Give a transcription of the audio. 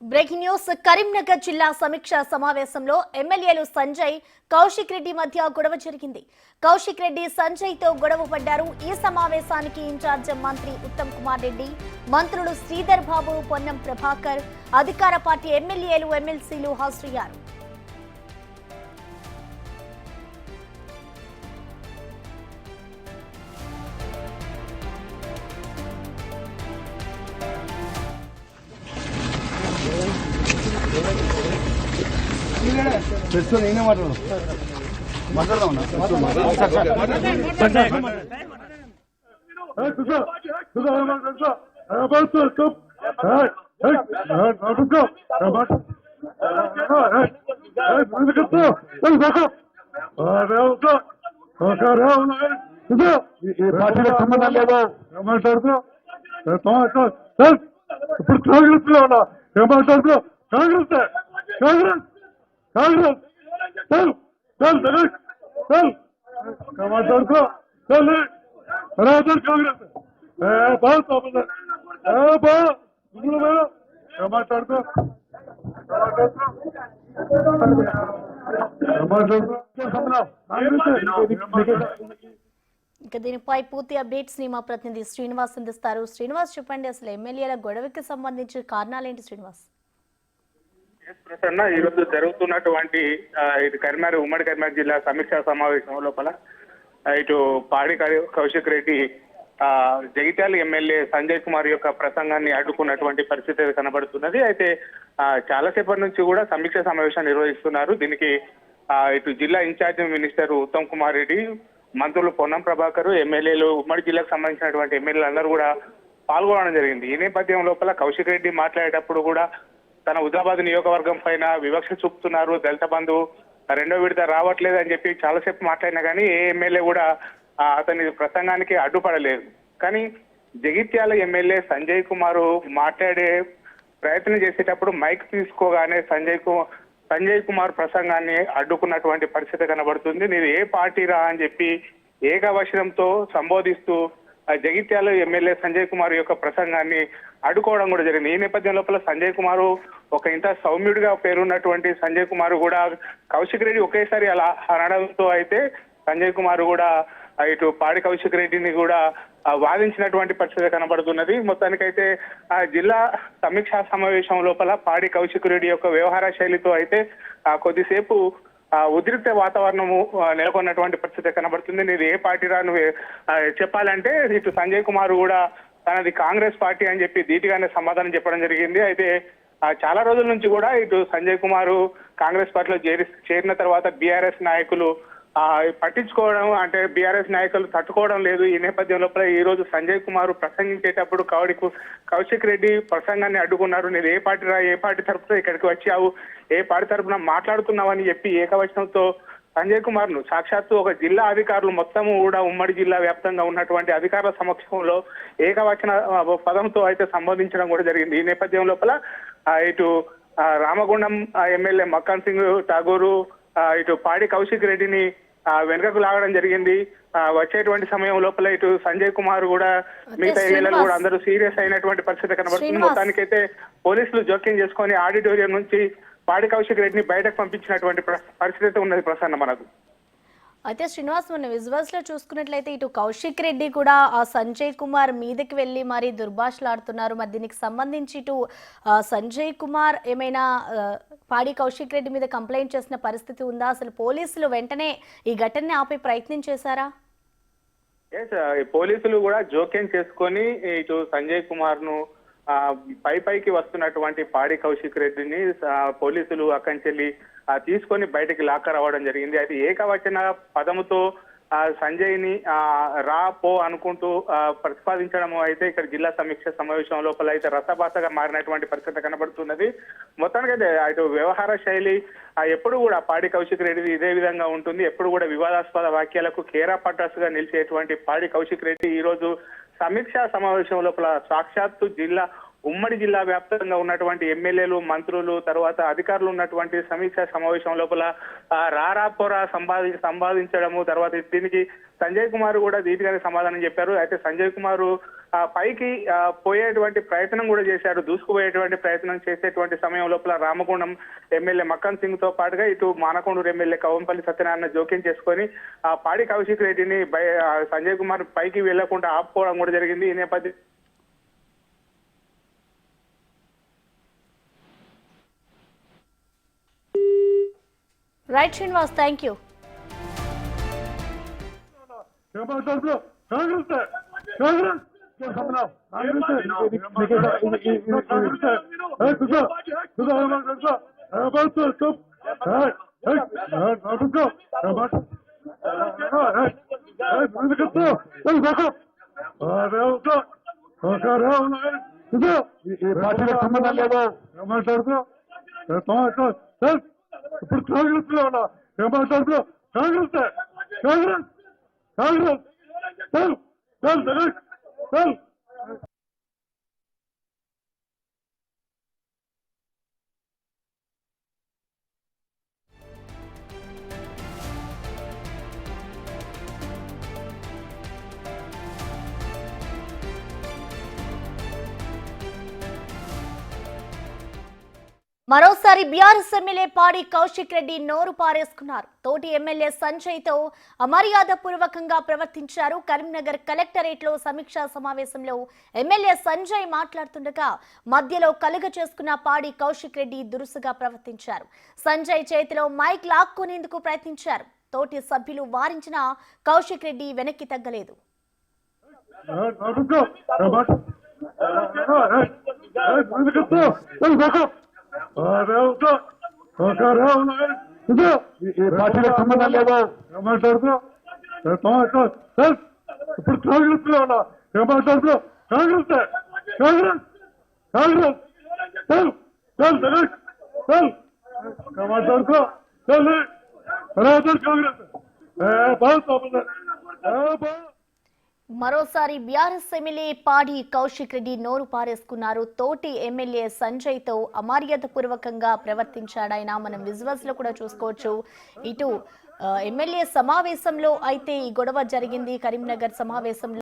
Breaking news Karimnagar జిల్లా సమీక్ష సమావేశంలో ఎమ్మెల్యేలు సంజయ్ కౌశిక్ రెడ్డి మధ్య గొడవ జరిగింది. కౌశిక్ రెడ్డి సంజయ్ తో గొడవ పడ్డారు. ఈ సమావేశానికి ఇన్ఛార్జ్ మంత్రి ఉత్తమ్ కుమార్ రెడ్డి, మంత్రులు శ్రీధర్ బాబు, పొన్నం ప్రభాకర్, అధికార పార్టీ ఎమ్మెల్యేలు ఎమ్మెల్సీలు హాజరయ్యారు. నేనే పార్టీలో సంబంధం లేదా మాట్లాడుతూ ఇప్పుడు కాంగ్రెస్ లో ఉన్నా ఏం మాట్లాడుతూ కాంగ్రెస్ కాంగ్రెస్ కాంగ్రెస్ చల్ చల్ జగన్ చల్ మాట్లాడుకో చల్ బరాబర్ కాంగ్రెస్ మాట్లాడుకో ఇక దీనిపై పూర్తి అప్డేట్స్ ని మా ప్రతినిధి శ్రీనివాస్ అందిస్తారు. శ్రీనివాస్, చెప్పండి, అసలు ఎమ్మెల్యేల గొడవకి సంబంధించి కారణాలేంటి శ్రీనివాస్? ప్రసన్న, ఈ రోజు జరుగుతున్నటువంటి ఇది ఉమ్మడి కరీంనగర్ జిల్లా సమీక్షా సమావేశం లోపల ఇటు పాడి కౌశిక్ రెడ్డి జగిత్యాల ఎమ్మెల్యే సంజయ్ కుమార్ యొక్క ప్రసంగాన్ని అడ్డుకున్నటువంటి పరిస్థితి కనబడుతున్నది. అయితే చాలాసేపటి నుంచి కూడా సమీక్ష సమావేశం నిర్వహిస్తున్నారు. దీనికి ఇటు జిల్లా ఇన్ఛార్జ్ మినిస్టర్ ఉత్తమ్ కుమార్ రెడ్డి, మంత్రులు పొన్నం ప్రభాకర్, ఎమ్మెల్యేలు, ఉమ్మడి జిల్లాకు సంబంధించినటువంటి ఎమ్మెల్యేలు అందరూ కూడా పాల్గొనడం జరిగింది. ఈ నేపథ్యం లోపల కౌశిక్ రెడ్డి మాట్లాడేటప్పుడు కూడా తన హుజరాబాద్ నియోజకవర్గం పైన వివక్ష చూపుతున్నారు, దళిత బంధు రెండో విడత రావట్లేదు అని చెప్పి చాలాసేపు మాట్లాడినా కానీ ఏ ఎమ్మెల్యే కూడా అతని ప్రసంగానికి అడ్డుపడలేదు. కానీ జగిత్యాల ఎమ్మెల్యే సంజయ్ కుమార్ మాట్లాడే ప్రయత్నం చేసేటప్పుడు మైక్ తీసుకోగానే సంజయ్ కుమార్ ప్రసంగాన్ని అడ్డుకున్నటువంటి పరిస్థితి కనబడుతుంది. నీది ఏ పార్టీ రా అని చెప్పి ఏకవచనంతో సంబోధిస్తూ జగిత్యాల ఎమ్మెల్యే సంజయ్ కుమార్ యొక్క ప్రసంగాన్ని అడ్డుకోవడం కూడా జరిగింది. ఈ నేపథ్యం లోపల సంజయ్ కుమార్ ఒక ఇంత సౌమ్యుడిగా పేరున్నటువంటి సంజయ్ కుమార్ కూడా కౌశిక్ రెడ్డి ఒకేసారి అలా అనడంతో అయితే సంజయ్ కుమార్ కూడా ఇటు పాడి కౌశిక్ రెడ్డిని కూడా వాదించినటువంటి పరిస్థితి కనబడుతున్నది. మొత్తానికైతే ఆ జిల్లా సమీక్షా సమావేశం లోపల పాడి కౌశిక్ రెడ్డి యొక్క వ్యవహార శైలితో అయితే కొద్దిసేపు ఉద్రిక్త వాతావరణము నెలకొన్నటువంటి పరిస్థితి కనబడుతుంది. నీది ఏ పార్టీ రా నువ్వు చెప్పాలంటే ఇటు సంజయ్ కుమార్ కూడా తనది కాంగ్రెస్ పార్టీ అని చెప్పి ధీటుగానే సమాధానం చెప్పడం జరిగింది. అయితే చాలా రోజుల నుంచి కూడా ఇటు సంజయ్ కుమార్ కాంగ్రెస్ పార్టీలో చేరిన తర్వాత బీఆర్ఎస్ నాయకులు పట్టించుకోవడం అంటే బీఆర్ఎస్ నాయకులు తట్టుకోవడం లేదు. ఈ నేపథ్యం లోపల ఈ రోజు సంజయ్ కుమార్ ప్రసంగించేటప్పుడు కౌశిక్ రెడ్డి ప్రసంగాన్ని అడ్డుకున్నారు. నేను ఏ పార్టీ రా, ఏ పార్టీ తరపున ఇక్కడికి వచ్చావు, ఏ పార్టీ తరపున మాట్లాడుతున్నావు అని చెప్పి ఏకవచనంతో సంజయ్ కుమార్ ను సాక్షాత్తు ఒక జిల్లా అధికారులు మొత్తము కూడా ఉమ్మడి జిల్లా వ్యాప్తంగా ఉన్నటువంటి అధికారుల సమక్షంలో ఏకవచన పదంతో అయితే సంబోధించడం కూడా జరిగింది. ఈ నేపథ్యం లోపల ఇటు రామగుండం ఎమ్మెల్యే మక్కన్ సింగ్ ఠాగూరు ఇటు పాడి కౌశిక్ రెడ్డిని వెనుకకు లాగడం జరిగింది. వచ్చేటువంటి సమయం లోపల ఇటు సంజయ్ కుమార్ కూడా మిగతా ఎమ్మెల్యేలు కూడా అందరూ సీరియస్ అయినటువంటి పరిస్థితి కనబడుతుంది. మొత్తానికైతే పోలీసులు జోక్యం చేసుకొని ఆడిటోరియం నుంచి పాడి కౌశిక్ రెడ్డిని బయటకు పంపించినటువంటి పరిస్థితి ఉన్నది ప్రసన్న మనకు. అయితే శ్రీనివాస్, మన విజువల్స్ లో చూసుకున్నట్లయితే ఇటు కౌశిక్ రెడ్డి కూడా ఆ సంజయ్ కుమార్ మీదకి వెళ్ళి మరి దుర్భాషలాడుతున్నారు. మరి దీనికి సంబంధించి ఇటు సంజయ్ కుమార్ ఏమైనా పాడి కౌశిక్ రెడ్డి మీద కంప్లైంట్ చేసిన పరిస్థితి ఉందా? అసలు పోలీసులు వెంటనే ఈ ఘటనని ఆపే ప్రయత్నం చేశారా? పోలీసులు కూడా జోక్యం చేసుకొని ఇటు సంజయ్ కుమార్ ను పైకి వస్తున్నటువంటి పాడి కౌశిక్ రెడ్డిని పోలీసులు అక్కంచెల్లి తీసుకొని బయటకి లాక్కరావడం జరిగింది. అయితే ఏకవచన పదముతో సంజయ్ ని రా పో అనుకుంటూ ప్రతిపాదించడం అయితే ఇక్కడ జిల్లా సమీక్ష సమావేశం లోపల అయితే రసభాసగా మారినటువంటి పరిస్థితి కనబడుతున్నది. మొత్తానికైతే ఇటు వ్యవహార శైలి ఎప్పుడు కూడా పాడి కౌశిక్ రెడ్డి ఇదే విధంగా ఉంటుంది. ఎప్పుడు కూడా వివాదాస్పద వాక్యాలకు కేరా పట్టాస్ గా నిలిచేటువంటి పాడి కౌశిక్ రెడ్డి ఈ రోజు సమీక్షా సమావేశం లోపల సాక్షాత్తు ఉమ్మడి జిల్లా వ్యాప్తంగా ఉన్నటువంటి ఎమ్మెల్యేలు, మంత్రులు, తర్వాత అధికారులు ఉన్నటువంటి సమీక్షా సమావేశం లోపల రారాపోరా సంపాదించడము, తర్వాత దీనికి సంజయ్ కుమార్ కూడా ధీటుగానే సమాధానం చెప్పారు. అయితే సంజయ్ కుమార్ పైకి పోయేటువంటి ప్రయత్నం కూడా చేశారు. దూసుకుపోయేటువంటి ప్రయత్నం చేసేటువంటి సమయం లోపల రామగుండం ఎమ్మెల్యే మక్కన్ సింగ్ తో పాటుగా ఇటు మానకొండూరు ఎమ్మెల్యే కవంపల్లి సత్యనారాయణ జోక్యం చేసుకొని పాడి కౌశిక్ రెడ్డిని సంజయ్ కుమార్ పైకి వెళ్లకుండా ఆపుకోవడం కూడా జరిగింది. ఈ నేపథ్యం రైట్ శ్రీనివాస్, థ్యాంక్ యూ. సంబంధం లేదా మాట్లాడుతూ ఇప్పుడు కాంగ్రెస్ లో ఉన్నా ఏం మాట్లాడుతూ కాంగ్రెస్ కాంగ్రెస్ కాంగ్రెస్ చల్ చల్ చల్ చల్ మరోసారి బీఆర్ఎస్ ఎమ్మెల్యే పాడి కౌశిక్ రెడ్డి నోరు పారేసుకున్నారు. తోటి ఎమ్మెల్యే సంజయ్ తో అమర్యాద పూర్వకంగా ప్రవర్తించారు. కరీంనగర్ కలెక్టరేట్ లో సమీక్షా సమావేశంలో ఎమ్మెల్యే సంజయ్ మాట్లాడుతుండగా మధ్యలో కలుగ చేసుకున్న పాడి కౌశిక్ రెడ్డి దురుసుగా ప్రవర్తించారు. సంజయ్ చేతిలో మైక్ లాక్కునేందుకు ప్రయత్నించారు. తోటి సభ్యులు వారించిన కౌశిక్ రెడ్డి వెనక్కి తగ్గలేదు. సంబంధం లేదా మాట్లాడుతూ ఇప్పుడు కాంగ్రెస్ లో ఉన్నా ఏం మాట్లాడుతూ కాంగ్రెస్ కాంగ్రెస్ కాంగ్రెస్ చల్ చల్ చల్ చల్ మాట్లాడుతూ చల్ కాంగ్రెస్ మరోసారి బీఆర్ఎస్ ఎమ్మెల్యే పాడి కౌశిక్ రెడ్డి నోరు పారేసుకున్నారు. తోటి ఎమ్మెల్యే సంజయ్ తో అమర్యాద పూర్వకంగా ప్రవర్తించాడాయన. మనం విజువల్స్ లో కూడా చూసుకోవచ్చు. ఇటు ఎమ్మెల్యే సమావేశంలో అయితే ఈ గొడవ జరిగింది. కరీంనగర్ సమావేశంలో